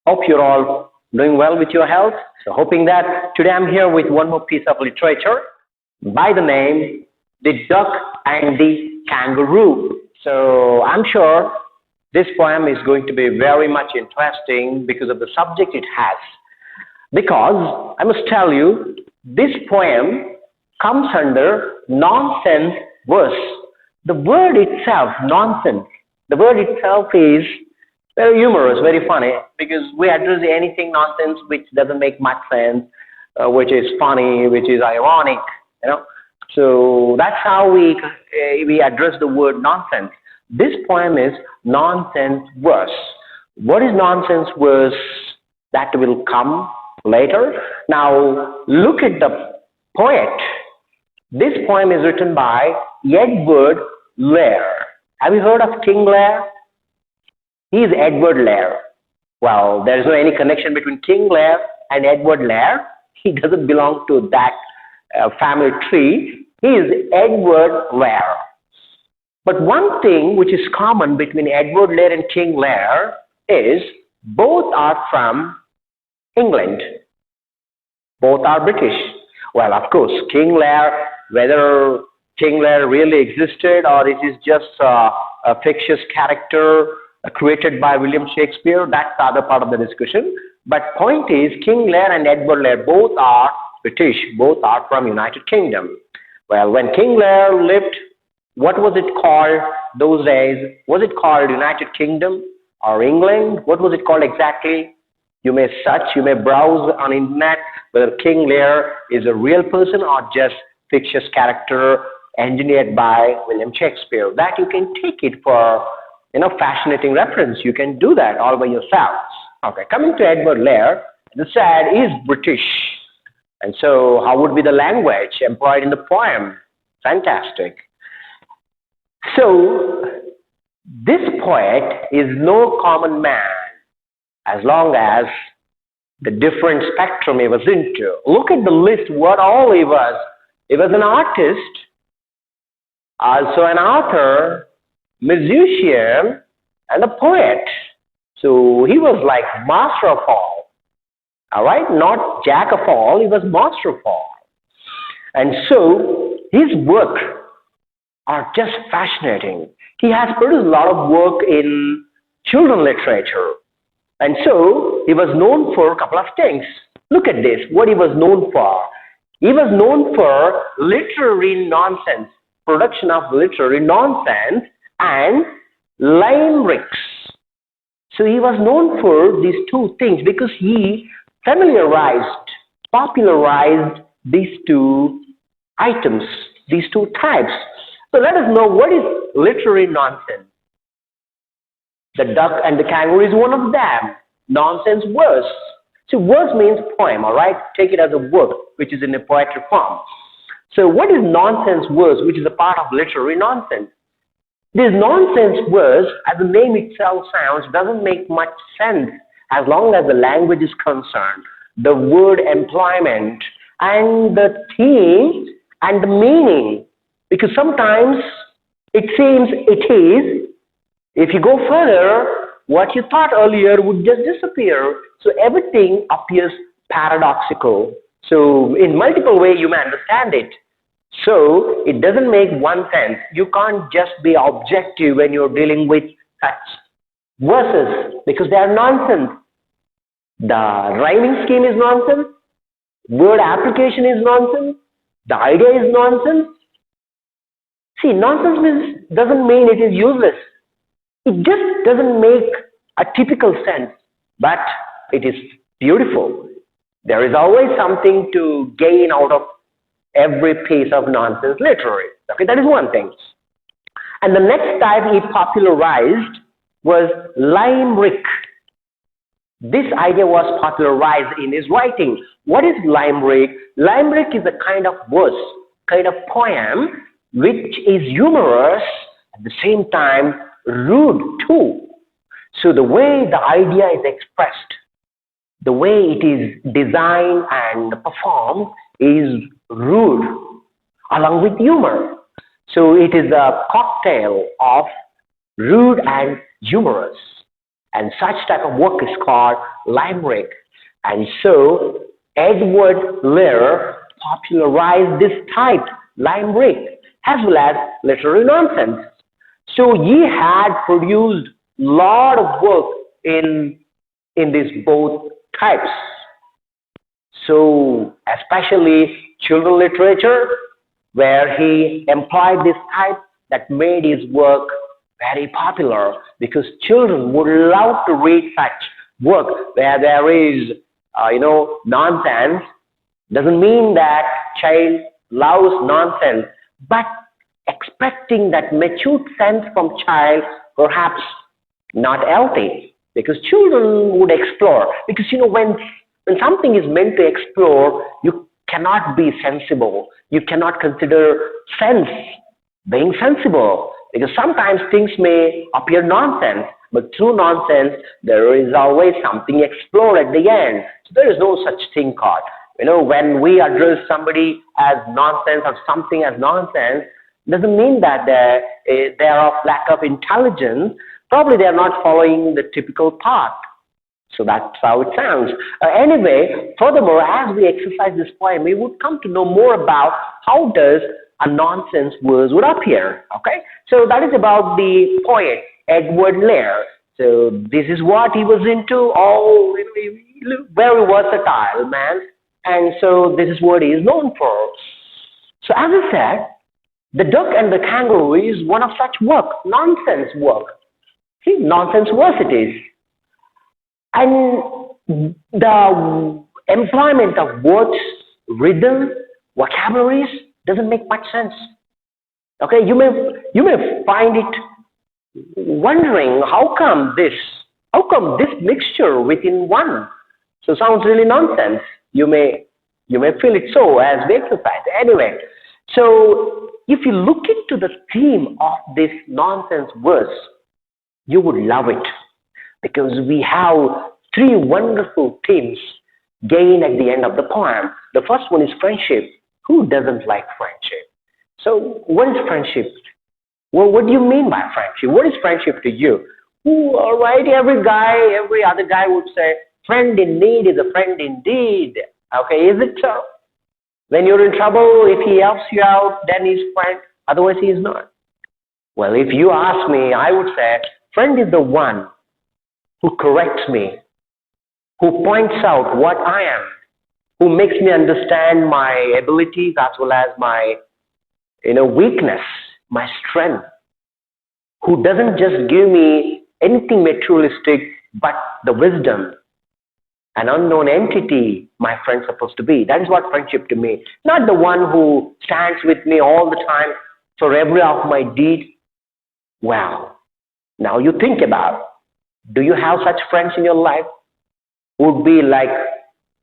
Hope you're all doing well with your health. So, hoping that today I'm here with one more piece of literature by the name The Duck and the Kangaroo. So, I'm sure this poem is going to be very much interesting because of the subject it has. Because I must tell you, this poem comes under nonsense verse. The word itself, nonsense, the word itself is very humorous, very funny, because we address anything nonsense which doesn't make much sense, which is funny, which is ironic, you know. So that's how we address the word nonsense. This poem is nonsense verse. What is nonsense verse? That will come later. Now look at the poet. This poem is written by Edward Lear. Have you heard of King Lear? He is Edward Lear. Well, there is no any connection between King Lear and Edward Lear. He doesn't belong to that family tree. He is Edward Lear. But one thing which is common between Edward Lear and King Lear is both are from England. Both are British. Well, of course, King Lear, whether King Lear really existed or it is just a fictitious character created by William Shakespeare, that's the other part of the discussion. But point is, King Lear and Edward Lear both are British, both are from United Kingdom. Well, when King Lear lived, what was it called those days? Was it called United Kingdom or England? What was it called exactly? You may search, you may browse on internet whether King Lear is a real person or just fictitious character engineered by William Shakespeare. That you can take it for fascinating reference. You can do that all by yourselves. Okay, coming to Edward Lear, the said is British. And so how would be the language employed in the poem? Fantastic. So this poet is no common man as long as the different spectrum he was into. Look at the list, what all he was. He was an artist, also an author, musician, and a poet. So he was like master of all. All right, not jack of all, he was master of all. And so his work are just fascinating. He has produced a lot of work in children literature. And so he was known for a couple of things. Look at this, what he was known for. He was known for literary nonsense, production of literary nonsense and limericks. So he was known for these two things because he popularized these two items, these two types. So let us know what is literary nonsense. The Duck and the Kangaroo is one of them. Nonsense verse. So verse means poem, all right? Take it as a work, which is in a poetry form. So what is nonsense verse, which is a part of literary nonsense? This nonsense verse, as the name itself sounds, doesn't make much sense as long as the language is concerned, the word employment, and the theme and the meaning. Because sometimes it seems it is. If you go further, what you thought earlier would just disappear. So everything appears paradoxical. So in multiple ways you may understand it. So it doesn't make one sense. You can't just be objective when you're dealing with such verses because they are nonsense. The rhyming scheme is nonsense. Word application is nonsense. The idea is nonsense. See, nonsense doesn't mean it is useless. It just doesn't make a typical sense, but it is beautiful. There is always something to gain out of every piece of nonsense literary. Okay, that is one thing. And the next type he popularized was limerick. This idea was popularized in his writing. What is limerick? Limerick is a kind of verse, kind of poem, which is humorous, at the same time rude too. So the way the idea is expressed, the way it is designed and performed is rude along with humor. So it is a cocktail of rude and humorous. and such type of work is called limerick. And so Edward Lear popularized this type limerick as well as literary nonsense. So he had produced lot of work in these both types. So especially children literature, where he employed this type that made his work very popular because children would love to read such work where there is, nonsense. Doesn't mean that child loves nonsense, but expecting that matured sense from child perhaps not healthy because children would explore because when something is meant to explore you cannot be sensible, you cannot consider sense being sensible because sometimes things may appear nonsense, but through nonsense there is always something explored at the end. So there is no such thing called, when we address somebody as nonsense or something as nonsense, doesn't mean that they are of lack of intelligence. Probably they are not following the typical path. So that's how it sounds. Anyway, furthermore, as we exercise this poem, we would come to know more about how does a nonsense verse would appear. Okay, so that is about the poet Edward Lear. So this is what he was into. Oh, very versatile man, and so this is what he is known for. So as I said, the duck and the kangaroo is one of such work, nonsense work. See, nonsense verse it is. And the employment of words, rhythm, vocabularies doesn't make much sense. Okay, you may find it wondering how come this mixture within one? So sounds really nonsense. You may feel it so as we exercise. Anyway, so if you look into the theme of this nonsense verse, you would love it because we have three wonderful themes gained at the end of the poem. The first one is friendship. Who doesn't like friendship? So what is friendship? Well, what do you mean by friendship? What is friendship to you? All right, every other guy would say, friend in need is a friend indeed. Okay, is it so? When you're in trouble, if he helps you out, then he's friend. Otherwise, he is not. Well, if you ask me, I would say, friend is the one who corrects me, who points out what I am, who makes me understand my abilities as well as my weakness, my strength, who doesn't just give me anything materialistic but the wisdom, an unknown entity my friend's supposed to be. That is what friendship to me. Not the one who stands with me all the time for every of my deed. Well, now you think about, do you have such friends in your life? Would be like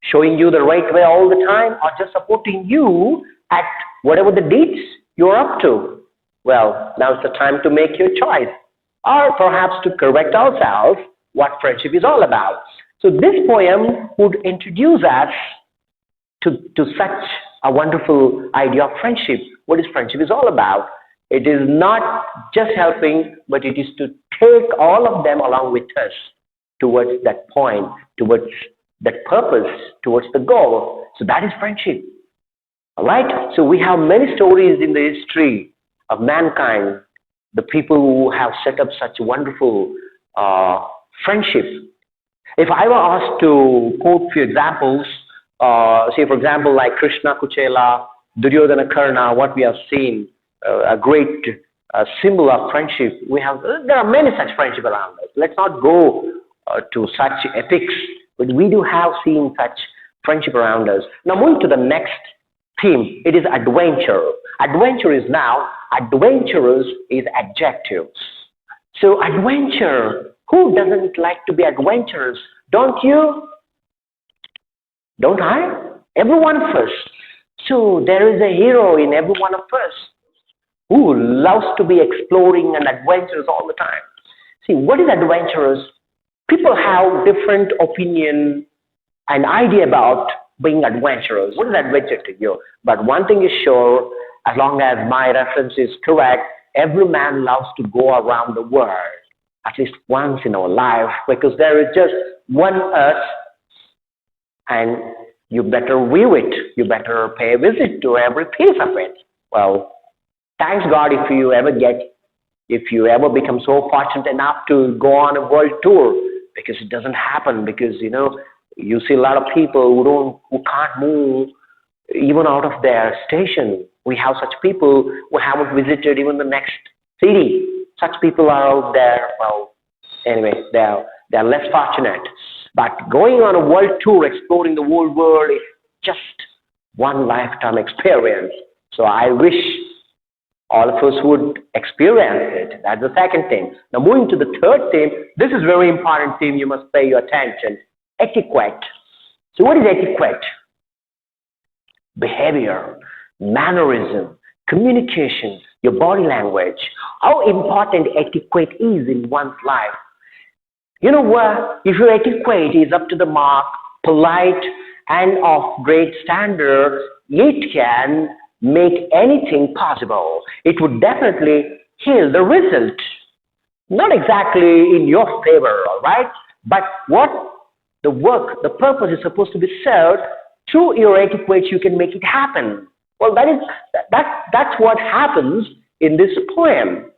showing you the right way all the time or just supporting you at whatever the deeds you're up to? Well, now's the time to make your choice or perhaps to correct ourselves what friendship is all about. So this poem would introduce us to such a wonderful idea of friendship. What is friendship is all about? It is not just helping, but it is to take all of them along with us towards that point, towards that purpose, towards the goal. So that is friendship. All right? So we have many stories in the history of mankind, the people who have set up such wonderful friendship. If I were asked to quote few examples, say for example like Krishna Kuchela, Duryodhana Karna, what we have seen, a great symbol of friendship. There are many such friendship around us. Let's not go to such epics, but we do have seen such friendship around us. Now moving to the next theme, it is adventure. Adventurous is adjectives. So adventure, who doesn't like to be adventurous? Don't you? Don't I? Every one of us. So there is a hero in every one of us who loves to be exploring and adventurous all the time. See, what is adventurous? People have different opinion and idea about being adventurous. What is adventure to you? But one thing is sure, as long as my reference is correct, every man loves to go around the world. at least once in our life, because there is just one earth, and you better view it. You better pay a visit to every piece of it. Well, thanks God if you ever become so fortunate enough to go on a world tour, because it doesn't happen, because you see a lot of people who can't move even out of their station. We have such people who haven't visited even the next city. Such people are out there. Well, anyway, they're less fortunate. But going on a world tour, exploring the whole world, is just one lifetime experience. So I wish all of us would experience it. That's the second thing. Now moving to the third theme, this is very important theme. You must pay your attention. Etiquette. So what is etiquette? Behavior, mannerism, communication, your body language. How important etiquette is in one's life. You know what? If your etiquette is up to the mark, polite, and of great standard, it can make anything possible. It would definitely heal the result. Not exactly in your favor, all right? But what the purpose is supposed to be served, through your etiquette, you can make it happen. Well, that's what happens in this poem.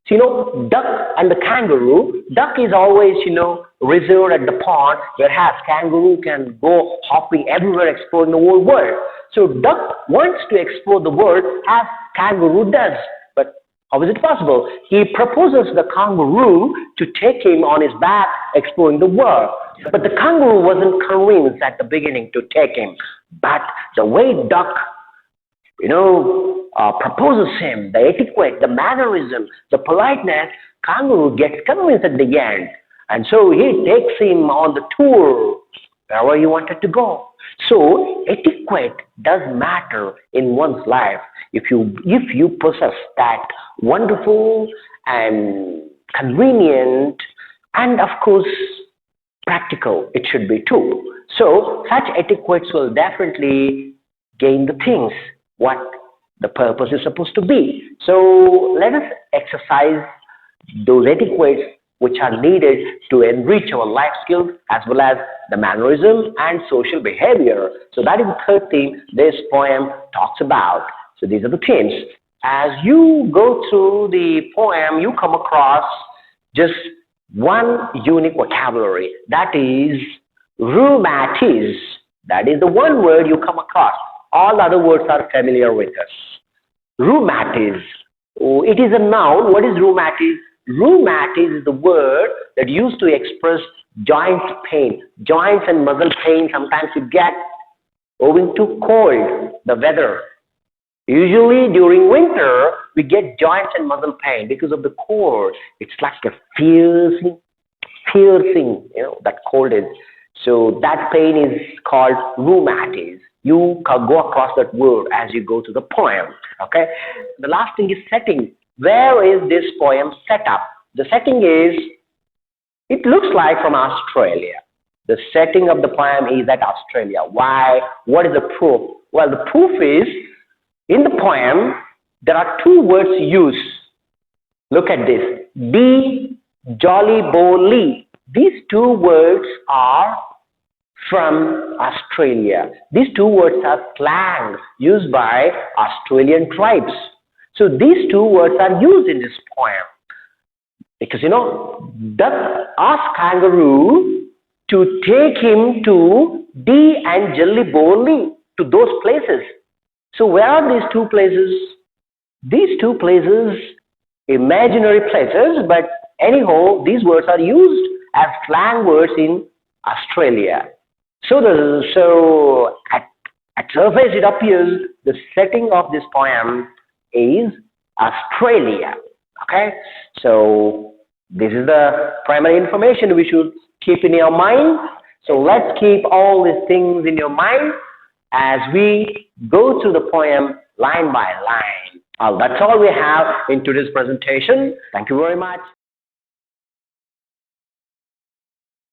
So, duck and the kangaroo. Duck is always, reserved at the pond, whereas kangaroo can go hopping everywhere, exploring the whole world. So, duck wants to explore the world as kangaroo does. But how is it possible? He proposes the kangaroo to take him on his back, exploring the world. But the kangaroo wasn't convinced at the beginning to take him. But the way duck proposes him, the etiquette, the mannerism, the politeness, kangaroo gets convinced at the end. And so he takes him on the tour wherever he wanted to go. So etiquette does matter in one's life. If you possess that wonderful and convenient and of course practical, it should be too. So such etiquettes will definitely gain the things what the purpose is supposed to be. So let us exercise those etiquettes which are needed to enrich our life skills as well as the mannerism and social behavior. So that is the third theme this poem talks about. So these are the themes. As you go through the poem, you come across just one unique vocabulary, that is rheumatiz. That is the one word you come across. All other words are familiar with us. Rheumatiz. Oh, it is a noun. What is rheumatiz? Rheumatiz is the word that used to express joint pain, joints and muscle pain. Sometimes you get owing to cold, the weather. Usually during winter, we get joints and muscle pain because of the cold. It's like a piercing, that cold is. So that pain is called rheumatiz. You can go across that word as you go to the poem. Okay. The last thing is setting. Where is this poem set up? The setting is, it looks like from Australia. The setting of the poem is at Australia. Why? What is the proof? Well, the proof is, in the poem, there are two words used. Look at this. Be jolly bowly. These two words are from Australia. These two words are slang used by Australian tribes. So these two words are used in this poem. Because duck asked kangaroo to take him to Dee and Jelly Bowley, to those places. So where are these two places? These two places, imaginary places, but anyhow, these words are used as slang words in Australia. So at surface it appears the setting of this poem is Australia. Okay, so this is the primary information we should keep in your mind. So let's keep all these things in your mind as we go through the poem line by line. That's all we have in today's presentation. Thank you very much.